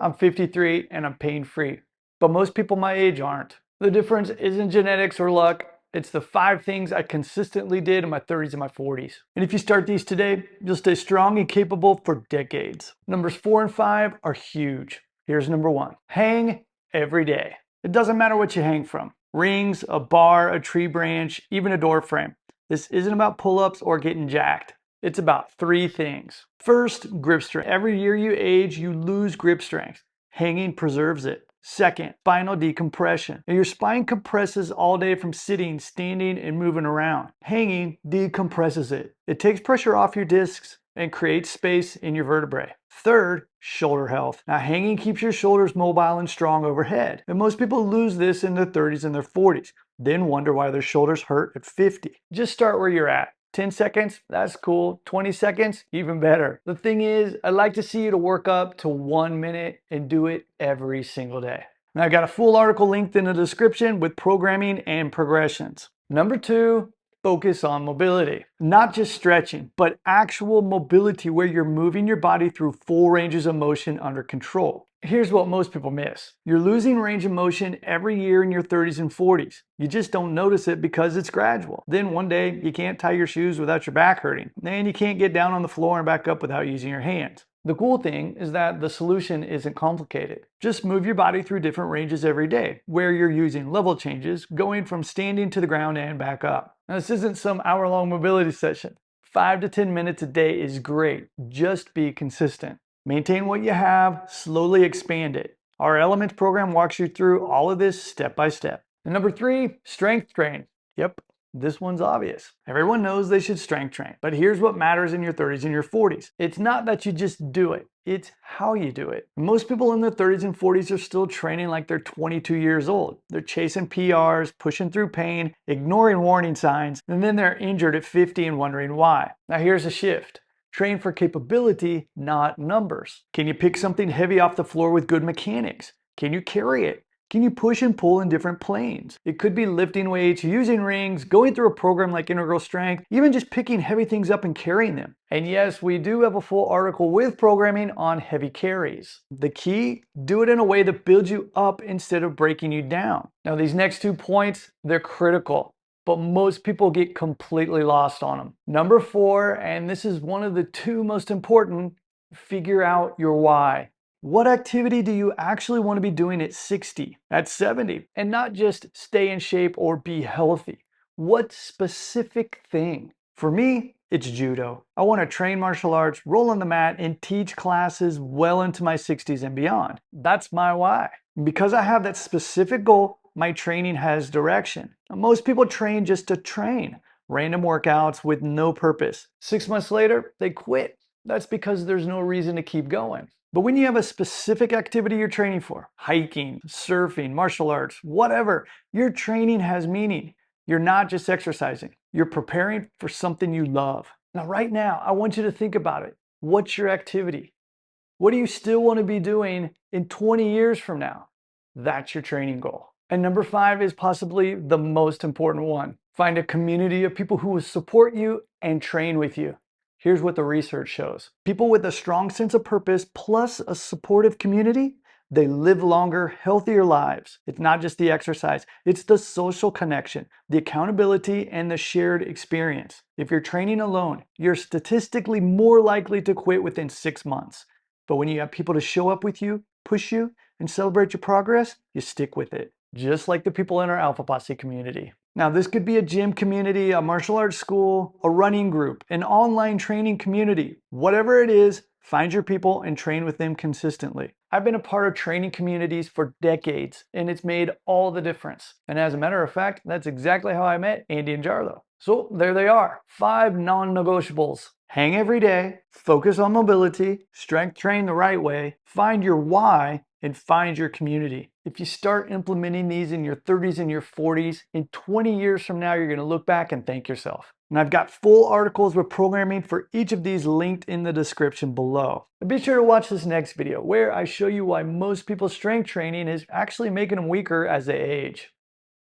I'm 53 and I'm pain-free, but most people my age aren't. The difference isn't genetics or luck. It's the 5 things I consistently did in my 30s and my 40s. And if you start these today, you'll stay strong and capable for decades. Numbers 4 and 5 are huge. Here's number 1. Hang every day. It doesn't matter what you hang from. Rings, a bar, a tree branch, even a door frame. This isn't about pull-ups or getting jacked. It's about 3 things. First, grip strength. Every year you age, you lose grip strength. Hanging preserves it. Second, spinal decompression. Now, your spine compresses all day from sitting, standing, and moving around. Hanging decompresses it. It takes pressure off your discs and creates space in your vertebrae. Third, shoulder health. Now, hanging keeps your shoulders mobile and strong overhead. And most people lose this in their 30s and their 40s, then wonder why their shoulders hurt at 50. Just start where you're at. 10 seconds, that's cool. 20 seconds, even better. The thing is, I'd like to see you to work up to 1 minute and do it every single day. Now, I got a full article linked in the description with programming and progressions. Number 2, focus on mobility. Not just stretching, but actual mobility where you're moving your body through full ranges of motion under control. Here's what most people miss. You're losing range of motion every year in your 30s and 40s. You just don't notice it because it's gradual. Then one day you can't tie your shoes without your back hurting. And you can't get down on the floor and back up without using your hands. The cool thing is that the solution isn't complicated. Just move your body through different ranges every day, where you're using level changes, going from standing to the ground and back up. Now, this isn't some hour-long mobility session. 5 to 10 minutes a day is great. Just be consistent. Maintain what you have, slowly expand it. Our Elements program walks you through all of this step by step. And number 3, strength train. Yep, this one's obvious. Everyone knows they should strength train, but here's what matters in your 30s and your 40s. It's not that you just do it, it's how you do it. Most people in their 30s and 40s are still training like they're 22 years old. They're chasing PRs, pushing through pain, ignoring warning signs, and then they're injured at 50 and wondering why. Now here's a shift. Train for capability, not numbers. Can you pick something heavy off the floor with good mechanics? Can you carry it? Can you push and pull in different planes? It could be lifting weights, using rings, going through a program like Integral Strength, even just picking heavy things up and carrying them. And yes, we do have a full article with programming on heavy carries. The key, do it in a way that builds you up instead of breaking you down. Now these next 2 points, they're critical, but most people get completely lost on them. Number 4, and this is one of the 2 most important, figure out your why. What activity do you actually want to be doing at 60, at 70? And not just stay in shape or be healthy. What specific thing? For me, it's judo. I want to train martial arts, roll on the mat, and teach classes well into my 60s and beyond. That's my why. Because I have that specific goal, my training has direction. Most people train just to train. Random workouts with no purpose. 6 months later, they quit. That's because there's no reason to keep going. But when you have a specific activity you're training for, hiking, surfing, martial arts, whatever, your training has meaning. You're not just exercising. You're preparing for something you love. Now, right now, I want you to think about it. What's your activity? What do you still want to be doing in 20 years from now? That's your training goal. And number 5 is possibly the most important one. Find a community of people who will support you and train with you. Here's what the research shows. People with a strong sense of purpose plus a supportive community, they live longer, healthier lives. It's not just the exercise, it's the social connection, the accountability, and the shared experience. If you're training alone, you're statistically more likely to quit within 6 months. But when you have people to show up with you, push you, and celebrate your progress, you stick with it. Just like the people in our Alpha Posse community. Now, this could be a gym community, a martial arts school, a running group, an online training community. Whatever it is, find your people and train with them consistently. I've been a part of training communities for decades, and it's made all the difference. And as a matter of fact, that's exactly how I met Andy and Jarlo. So there they are, 5 non-negotiables. Hang every day, focus on mobility, strength train the right way, find your why, and find your community. If you start implementing these in your 30s and your 40s, in 20 years from now, you're going to look back and thank yourself. And I've got full articles with programming for each of these linked in the description below. And be sure to watch this next video where I show you why most people's strength training is actually making them weaker as they age.